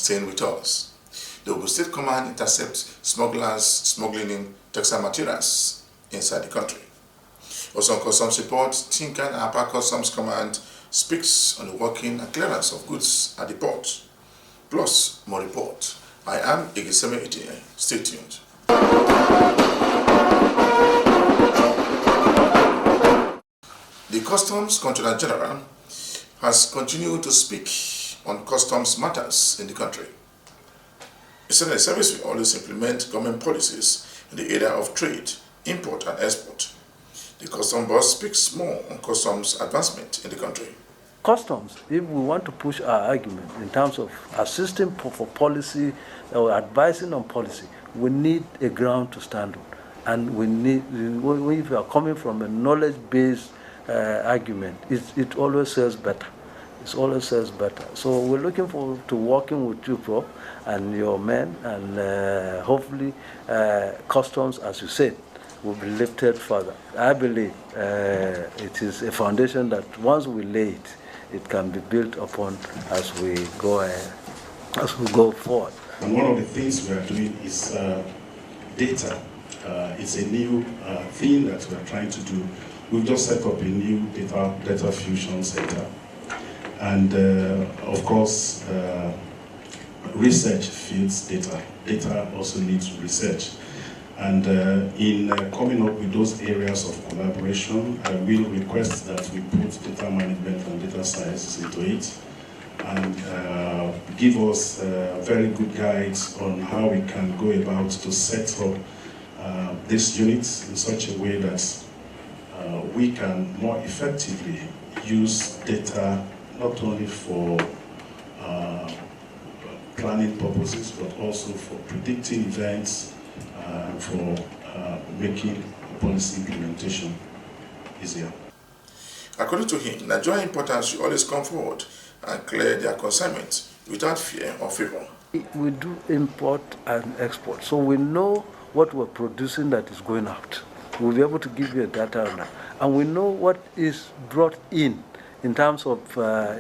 staying with us. The Ogun State Command intercepts smugglers smuggling in textile materials inside the country. Also on Customs report, Tinkan Upper Customs Command speaks on the working and clearance of goods at the port. Plus, more report. I am Igiseme Itinye. Stay tuned. The Customs Controller General has continued to speak on customs matters in the country. He said the service will always implement government policies in the area of trade, import and export. The customs boss speaks more on customs advancement in the country. Customs, if we want to push our argument in terms of assisting for policy or advising on policy, we need a ground to stand on. And we need, if we are coming from a knowledge-based argument, it always says better. It always says better. So we're looking forward to working with you, Prof, and your men, and hopefully customs, as you said, will be lifted further. I believe it is a foundation that once we lay it, it can be built upon as we go forward. And one of the things we are doing is data. It's a new thing that we are trying to do. We've just set up a new data fusion center. And of course, research feeds data. Data also needs research. And in coming up with those areas of collaboration, I will request that we put data management and data science into it, and give us very good guides on how we can go about to set up these units in such a way that we can more effectively use data not only for planning purposes, but also for predicting events, for making policy implementation easier. According to him, Nigerian importers should always come forward and clear their consignment without fear or favor. We do import and export, so we know what we're producing that is going out. We'll be able to give you a data on that. And we know what is brought in terms of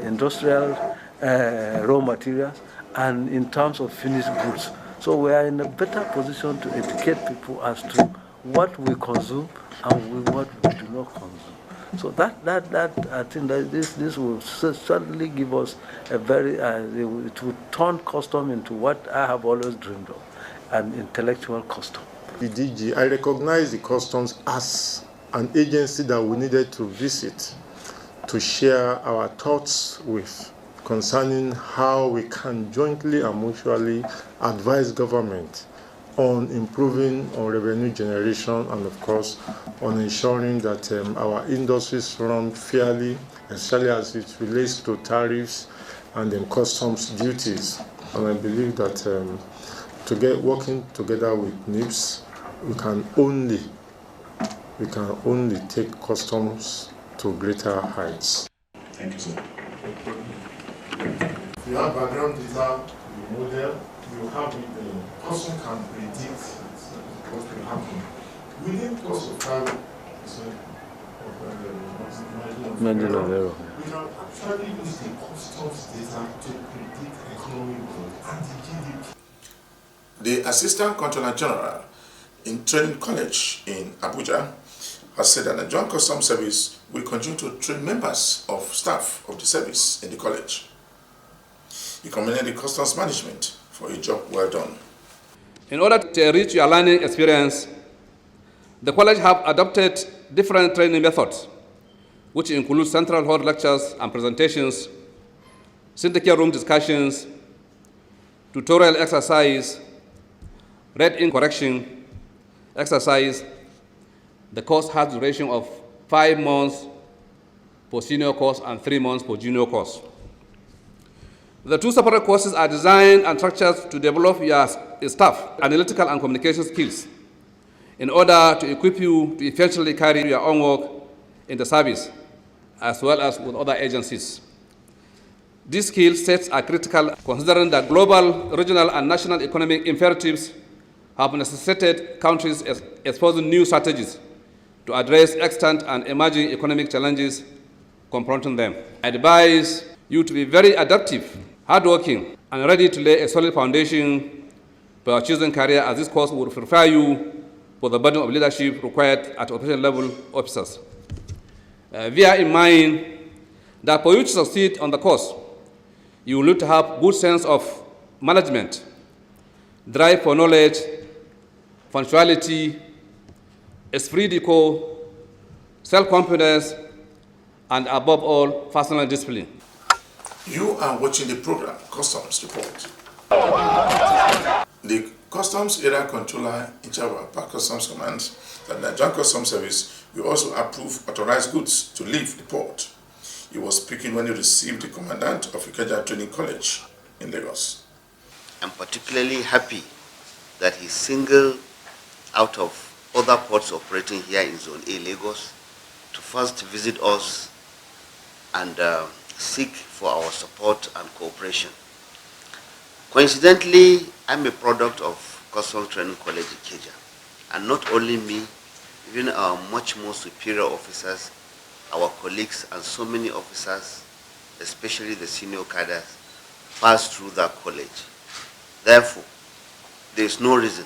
industrial raw materials and in terms of finished goods. So we are in a better position to educate people as to what we consume and what we do not consume. So that I think that this will certainly give us a very it will turn custom into what I have always dreamed of, an intellectual custom. The DG, I recognize the customs as an agency that we needed to visit to share our thoughts with concerning how we can jointly and mutually advise government on improving on revenue generation and, of course, on ensuring that our industries run fairly, especially as it relates to tariffs and then customs duties. And I believe that working together with NIPS, we can only take customs to greater heights. Thank you, sir. You have background data, you model, you have the person can predict what will happen. Within course of time, Margin of error. We can actually use the customs data to predict economic growth and the GDP. The Assistant Controller General in Training College in Abuja has said that the Nigerian Customs Service will continue to train members of staff of the service in the college. He commended the customs management for a job well done. In order to enrich your learning experience, the college have adopted different training methods, which include central hall lectures and presentations, syndicate room discussions, tutorial exercise, read-in correction exercise. The course has a duration of 5 months for senior course and 3 months for junior course. The two separate courses are designed and structured to develop your staff analytical and communication skills in order to equip you to effectively carry your own work in the service, as well as with other agencies. These skill sets are critical considering that global, regional, and national economic imperatives have necessitated countries exposing new strategies to address extant and emerging economic challenges confronting them. I advise you to be very adaptive, hardworking, and ready to lay a solid foundation for your chosen career, as this course will prepare you for the burden of leadership required at operational level officers. Bear in mind that for you to succeed on the course, you will need to have good sense of management, drive for knowledge, punctuality, esprit de corps, self-confidence, and above all, personal discipline. You are watching the program Customs Report. The Customs Area Controller in charge of Apapa Customs Command and the Nigerian Customs Service will also approve authorized goods to leave the port. He was speaking when he received the commandant of Ikeja Training College in Lagos. I'm particularly happy that he singled out of other ports operating here in Zone A, Lagos, to first visit us and seek for our support and cooperation. Coincidentally, I'm a product of Customs Training College Ikeja, and not only me, even our much more superior officers, our colleagues, and so many officers, especially the senior cadres, pass through that college. Therefore, there is no reason,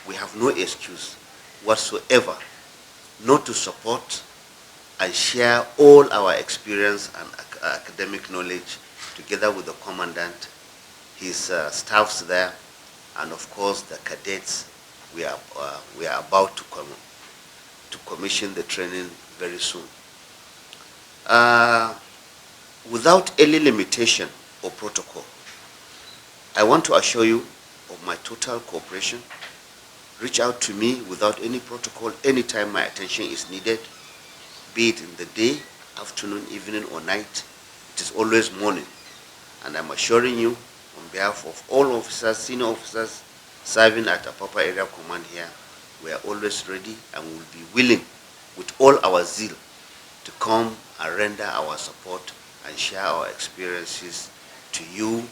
we have no excuse whatsoever not to support and share all our experience and academic knowledge together with the commandant, his staffs there, and of course the cadets. We are about to commission the training very soon. Without any limitation or protocol, I want to assure you of my total cooperation. Reach out to me without any protocol anytime my attention is needed, be it in the day, afternoon, evening, or night. It is always morning. And I'm assuring you, on behalf of all officers, senior officers serving at Apapa Area Command here, we are always ready and will be willing, with all our zeal, to come and render our support and share our experiences to you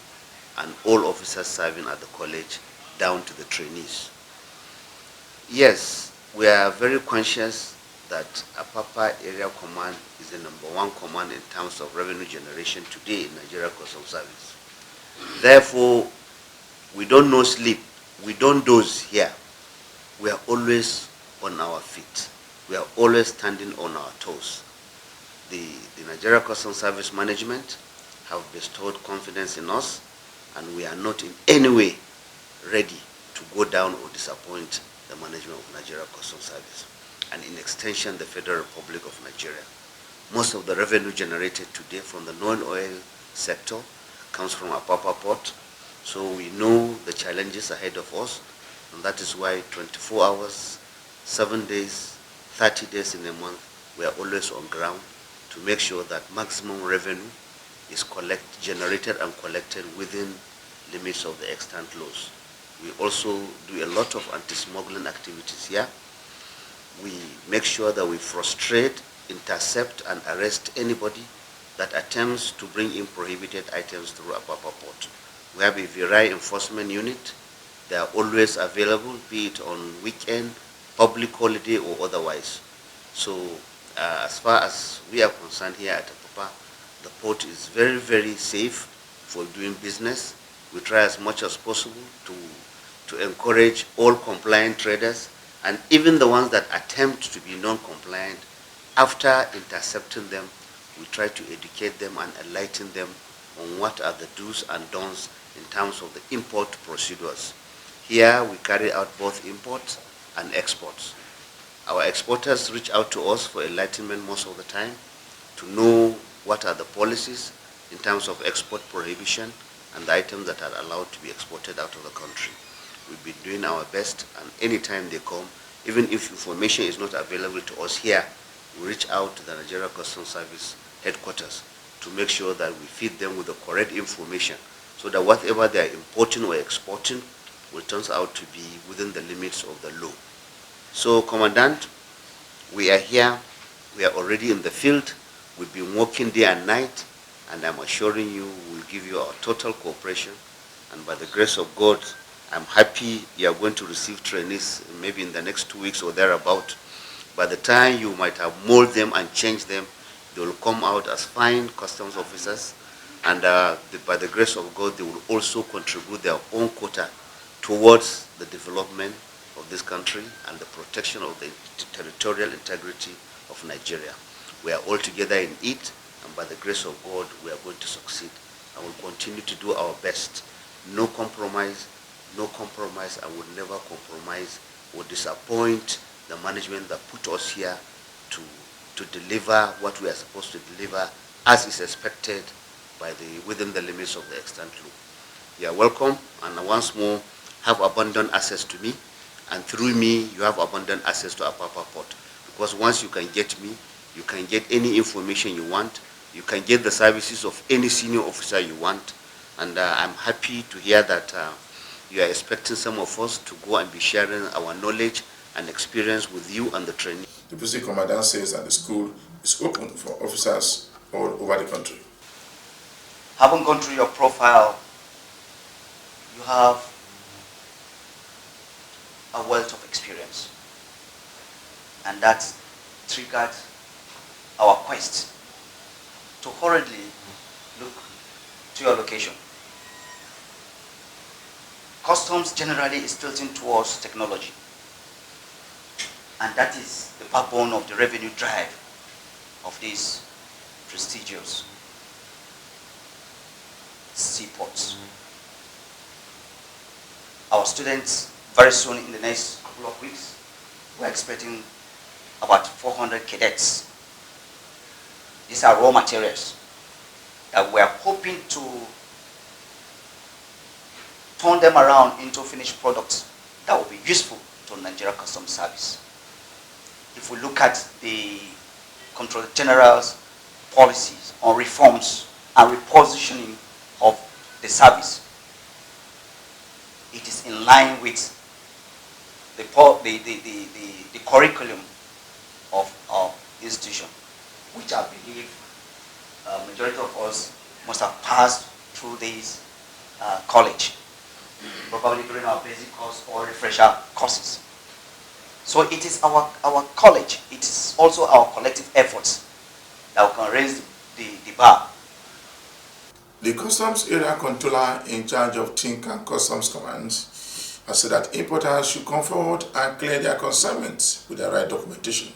and all officers serving at the college, down to the trainees. Yes, we are very conscious that Apapa Area Command is the #1 command in terms of revenue generation today in Nigeria Customs Service. Therefore, we don't know sleep, we don't doze here. We are always on our feet. We are always standing on our toes. The Nigeria Customs Service management have bestowed confidence in us, and we are not in any way ready to go down or disappoint the management of Nigeria Customs Service, and in extension the Federal Republic of Nigeria. Most of the revenue generated today from the non-oil sector comes from Apapa Port, so we know the challenges ahead of us, and that is why 24 hours, 7 days, 30 days in a month, we are always on ground to make sure that maximum revenue is generated and collected within limits of the extant laws. We also do a lot of anti-smuggling activities here. We make sure that we frustrate, intercept, and arrest anybody that attempts to bring in prohibited items through Apapa Port. We have a VRI enforcement unit. They are always available, be it on weekend, public holiday, or otherwise. So as far as we are concerned here at Apapa, the port is very, very safe for doing business. We try as much as possible to encourage all compliant traders, and even the ones that attempt to be non-compliant. After intercepting them, we try to educate them and enlighten them on what are the do's and don'ts in terms of the import procedures. Here we carry out both imports and exports. Our exporters reach out to us for enlightenment most of the time to know what are the policies in terms of export prohibition and the items that are allowed to be exported out of the country. We've been doing our best, and anytime they come, even if information is not available to us here, we reach out to the Nigeria Customs Service headquarters to make sure that we feed them with the correct information so that whatever they are importing or exporting will turn out to be within the limits of the law. So, Commandant, we are here, we are already in the field, we've been working day and night, and I'm assuring you we'll give you our total cooperation, and by the grace of God, I'm happy you are going to receive trainees maybe in the next 2 weeks or thereabout. By the time you might have molded them and changed them, they will come out as fine customs officers, and by the grace of God, they will also contribute their own quota towards the development of this country and the protection of the territorial integrity of Nigeria. We are all together in it, and by the grace of God, we are going to succeed, and will continue to do our best. No compromise, and will never compromise or disappoint the management that put us here to deliver what we are supposed to deliver as is expected within the limits of the extant law. You are welcome, and once more, have abundant access to me, and through me, you have abundant access to Apapa Port. Because once you can get me, you can get any information you want, you can get the services of any senior officer you want, and I'm happy to hear that you are expecting some of us to go and be sharing our knowledge and experience with you and the training. The Deputy Commandant says that the school is open for officers all over the country. Having gone through your profile, you have a wealth of experience, and that triggered our quest to hurriedly look to your location. Customs generally is tilting towards technology, and that is the backbone of the revenue drive of these prestigious seaports. Our students, very soon in the next couple of weeks, we're expecting about 400 cadets. These are raw materials that we're hoping to turn them around into finished products that will be useful to Nigeria Customs Service. If we look at the Controller General's policies on reforms and repositioning of the service, it is in line with the curriculum of our institution, which I believe majority of us must have passed through this college, probably during our basic course or refresher courses. So it is our college, it is also our collective efforts that we can raise the bar. The Customs Area Controller in charge of Tinkan Customs Command has said that importers should come forward and clear their consignments with the right documentation.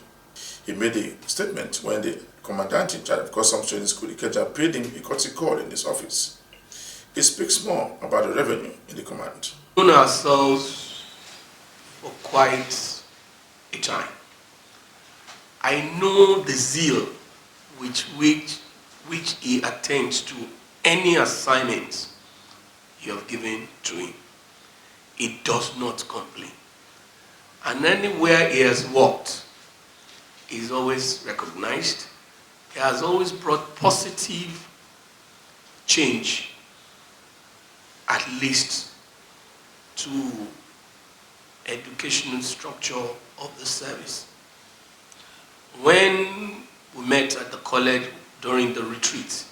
He made a statement when the Commandant in charge of Customs Training School, Ikeja, paid him a courtesy call in his office. He speaks more about the revenue in the command. We've known ourselves for quite a time. I know the zeal which he attends to any assignment you have given to him. He does not complain. And anywhere he has worked, he is always recognized. He has always brought positive change, at least to educational structure of the service. When we met at the college during the retreat,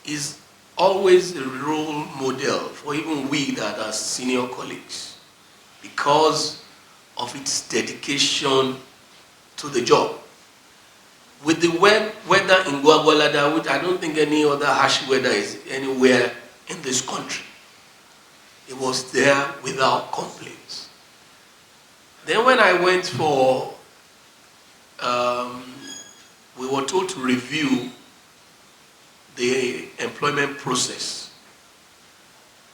he's always a role model for even we that are senior colleagues because of its dedication to the job. With the weather in Gwagwalada, which I don't think any other harsh weather is anywhere in this country, it was there without complaints. Then when I went for, we were told to review the employment process.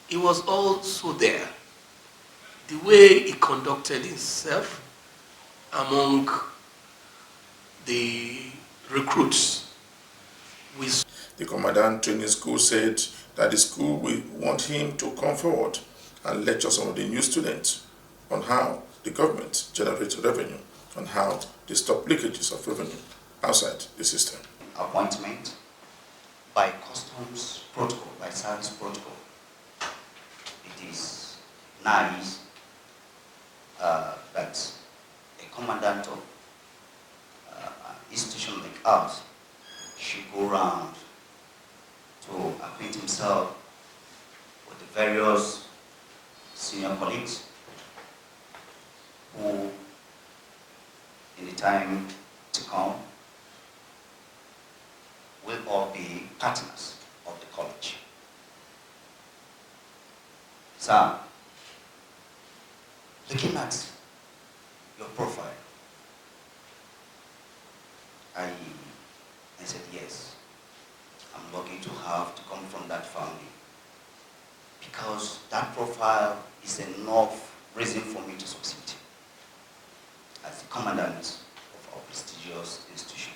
He was also there. The way he conducted himself among the recruits. The Commandant Training School said that the school will want him to come forward and lecture some of the new students on how the government generates revenue, on how they stop leakages of revenue outside the system. Appointment by customs protocol, by service protocol. It is nice that a commandant of an institution like ours should go around to acquaint himself with the various senior colleagues who, in the time to come, will all be partners of the college. So, looking at your profile, I said, yes, I'm lucky to come from that family, because that profile is enough reason for me to succeed as the commandant of our prestigious institution.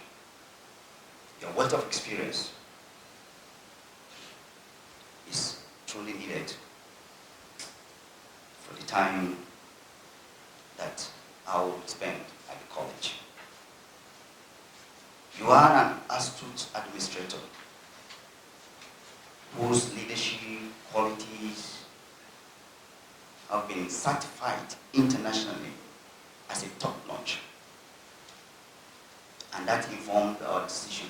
Your wealth of experience is truly needed for the time that I will spend at the college. You are an astute administrator whose leadership qualities have been certified internationally as a top-notch. And that informed our decision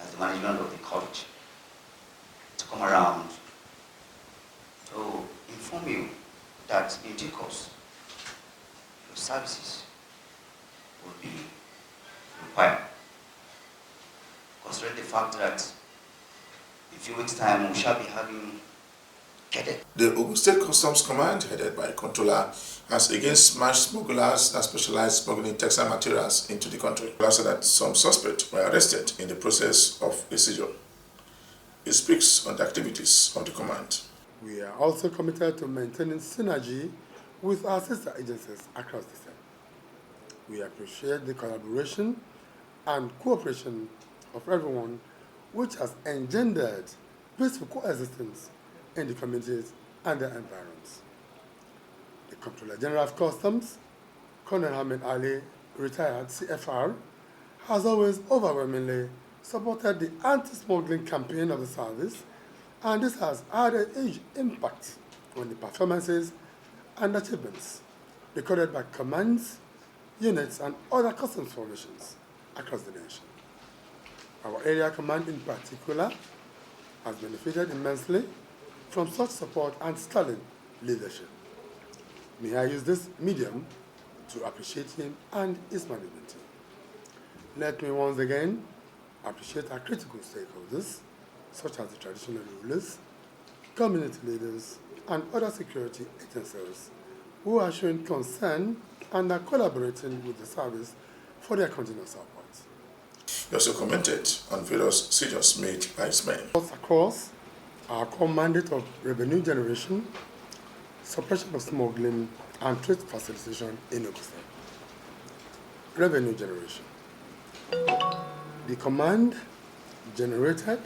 as the management of the college to come around to inform you that in due course, your services will be required. Considering the fact that in a few weeks' time we shall be having cadet. The Ogun State Customs Command, headed by Controller, has again smashed smugglers that specialize smuggling textile materials into the country. Also, that some suspects were arrested in the process of a seizure. It speaks on the activities of the command. We are also committed to maintaining synergy with our sister agencies across the state. We appreciate the collaboration and cooperation of everyone, which has engendered peaceful coexistence in the communities and their environs. The Comptroller General of Customs, Colonel Hamid Ali, retired CFR, has always overwhelmingly supported the anti-smuggling campaign of the service, and this has had a huge impact on the performances and achievements recorded by commands, units, and other customs formations across the nation. Our area command in particular has benefited immensely from such support and sterling leadership. May I use this medium to appreciate him and his management team. Let me once again appreciate our critical stakeholders, such as the traditional rulers, community leaders, and other security agencies who are showing concern and are collaborating with the service for their continuous support. He also commented on various seizures made by his men. Across our core mandate of revenue generation, suppression of smuggling, and trade facilitation in Ogun State. Revenue generation. The command generated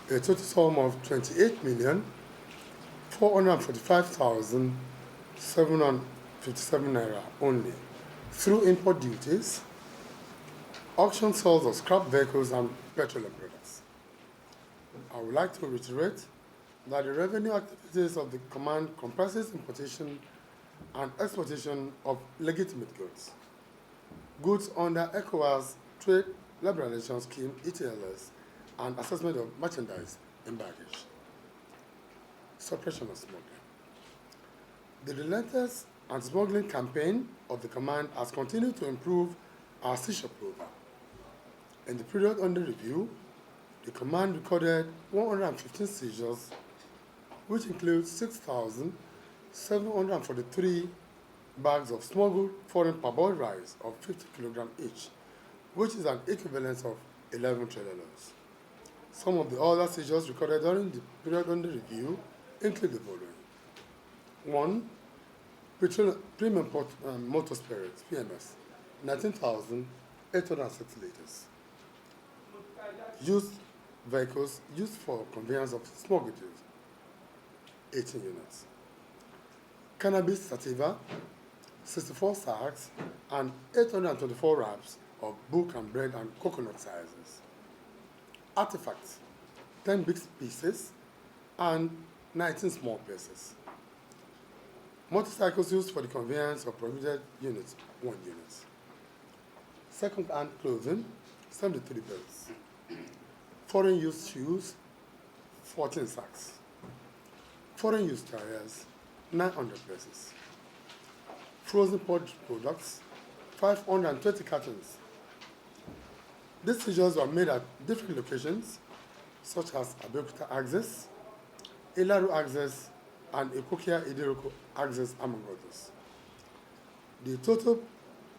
a total sum of 28,445,757 naira only through import duties, auction sales of scrap vehicles and petroleum products. I would like to reiterate that the revenue activities of the command comprises importation and exportation of legitimate goods, goods under ECOWAS Trade Liberalization Scheme, ETLS, and assessment of merchandise in baggage. Suppression of smuggling. The relentless anti-smuggling campaign of the command has continued to improve our seizure program. In the period under review, the command recorded 115 seizures, which includes 6,743 bags of smuggled foreign parboiled rice of 50 kilograms each, which is an equivalent of 11 trailer loads. Some of the other seizures recorded during the period under review include the following. 1. Premium motor spirits, PMS, 19,806 liters. Used vehicles used for conveyance of smuggled goods, 18 units. Cannabis sativa, 64 sacks, and 824 wraps of book and bread and coconut sizes. Artifacts, 10 big pieces and 19 small pieces. Motorcycles used for the conveyance of prohibited units, 1 unit. Second-hand clothing, 73 belts. Foreign used shoes, 14 sacks. Foreign used tires, 900 pieces. Frozen pork products, 520 cartons. These seizures were made at different locations, such as Abeokuta Axis, Ilaru Axis, and Ikokia Idiroko Axis, among others. The total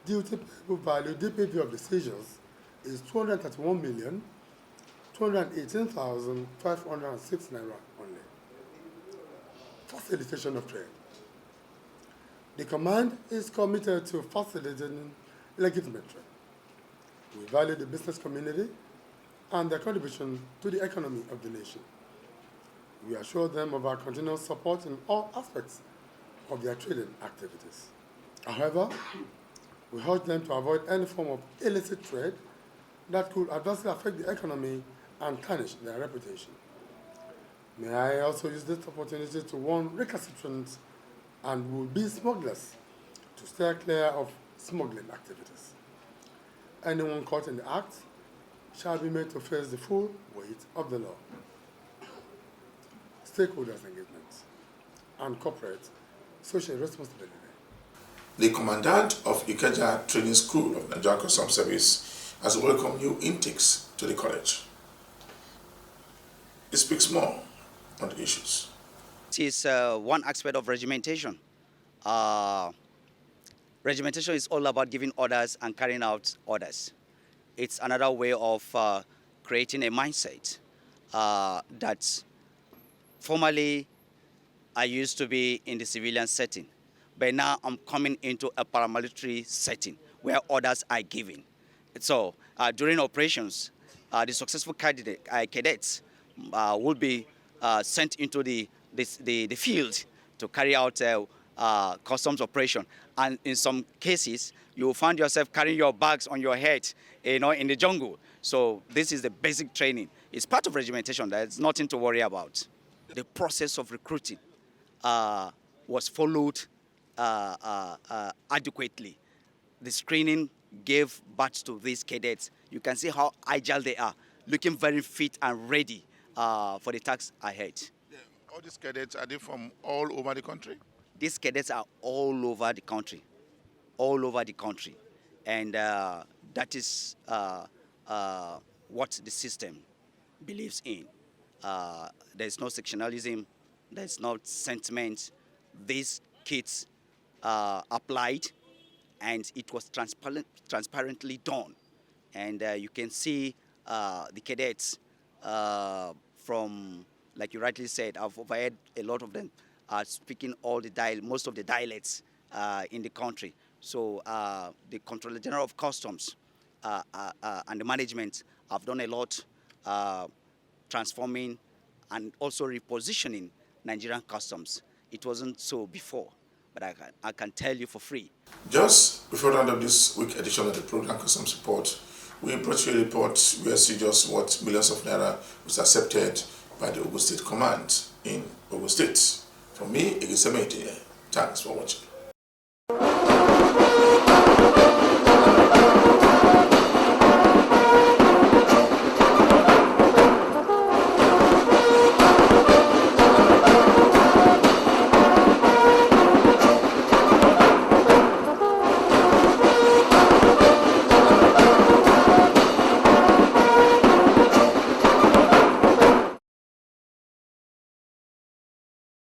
duty payable value DPV of the seizures is 231,218,506 naira only. Facilitation of trade. The command is committed to facilitating legitimate trade. We value the business community and their contribution to the economy of the nation. We assure them of our continuous support in all aspects of their trading activities. However, we urge them to avoid any form of illicit trade that could adversely affect the economy and tarnish their reputation. May I also use this opportunity to warn recalcitrant and would-be smugglers to steer clear of smuggling activities. Anyone caught in the act shall be made to face the full weight of the law. Stakeholders engagement and corporate social responsibility. The commandant of Ikeja Training School of Nigerian Customs Service has welcomed new intakes to the college. It speaks more on the issues. It is one aspect of regimentation. Regimentation is all about giving orders and carrying out orders. It's another way of creating a mindset that formerly I used to be in the civilian setting, but now I'm coming into a paramilitary setting where orders are given. So during operations, the successful cadets will be sent into the field to carry out customs operation. And in some cases, you will find yourself carrying your bags on your head, in the jungle. So this is the basic training. It's part of regimentation. There's nothing to worry about. The process of recruiting was followed adequately. The screening gave birth to these cadets. You can see how agile they are, looking very fit and ready for the task ahead. Yeah. All these cadets, are they from all over the country? These cadets are all over the country, and that is what the system believes in. There's no sectionalism, there's no sentiment. These kids applied, and it was transparently done. And you can see the cadets from, like you rightly said, I've overheard a lot of them are speaking most of the dialects in the country. So the Controller General of Customs and the management have done a lot transforming and also repositioning Nigerian customs. It wasn't so before, but I can tell you for free. Just before the end of this week edition of the program Customs Report, we brought you a report where seizures worth millions of naira was accepted by the Ogun State Command in Ogun State. From me, Igiseme Itinye. Thanks for watching.